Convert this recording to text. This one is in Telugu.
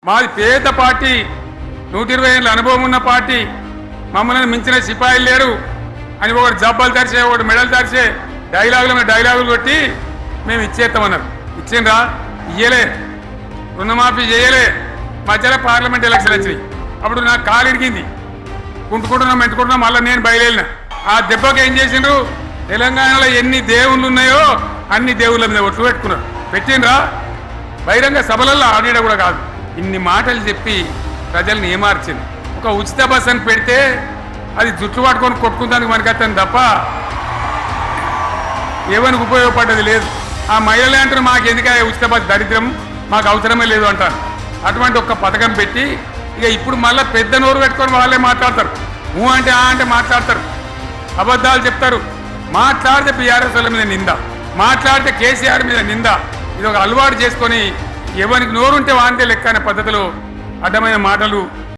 మాది పేద పార్టీ, 120 ఏళ్ళ అనుభవం ఉన్న పార్టీ, మమ్మల్ని మించిన సిపాయిలు లేరు అని ఒకటి జబ్బాలు తరిచే, ఒకటి మెడలు తరిచే డైలాగులు కొట్టి మేము ఇచ్చేస్తామన్నారు. ఇచ్చిండ్రా? ఇయ్యలే. రుణమాఫీ చేయలే. మధ్యలో పార్లమెంట్ ఎలక్షన్ వచ్చినాయి. అప్పుడు నాకు కాలు ఇడిగింది. కుంటుకుంటున్నాం మెంటుకుంటున్నాం. మళ్ళీ నేను బయలుదేరిన. ఆ దెబ్బకి ఏం చేసిండ్రు? తెలంగాణలో ఎన్ని దేవుళ్ళు ఉన్నాయో అన్ని దేవుళ్ళ మీద ఒట్లు పెట్టుకున్నారు. పెట్టిండ్రా? బహిరంగ సభలలో ఆడిడ కూడా కాదు. ఇన్ని మాటలు చెప్పి ప్రజల్ని ఏమార్చింది. ఒక ఉచిత బస్ అని పెడితే అది జుట్లు పట్టుకొని కొట్టుకుందానికి మనకత్తాను తప్ప ఏమనికి ఉపయోగపడ్డది లేదు. ఆ మహిళలే అంటారు మాకు ఎందుకు ఉచిత బస్, దరిద్రం, మాకు అవసరమే లేదు అంటారు. అటువంటి ఒక పథకం పెట్టి ఇక ఇప్పుడు మళ్ళీ పెద్ద నోరు పెట్టుకొని వాళ్ళే మాట్లాడతారు. అంటే ఆ అంటే మాట్లాడతారు, అబద్ధాలు చెప్తారు. మాట్లాడితే బీఆర్ఎస్ వాళ్ళ మీద నింద, మాట్లాడితే కేసీఆర్ మీద నింద. ఇది ఒక అలవాటు చేసుకొని ఎవరికి నోరుంటే వాంటే లెక్క అనే పద్ధతిలో అడ్డమైన మాటలు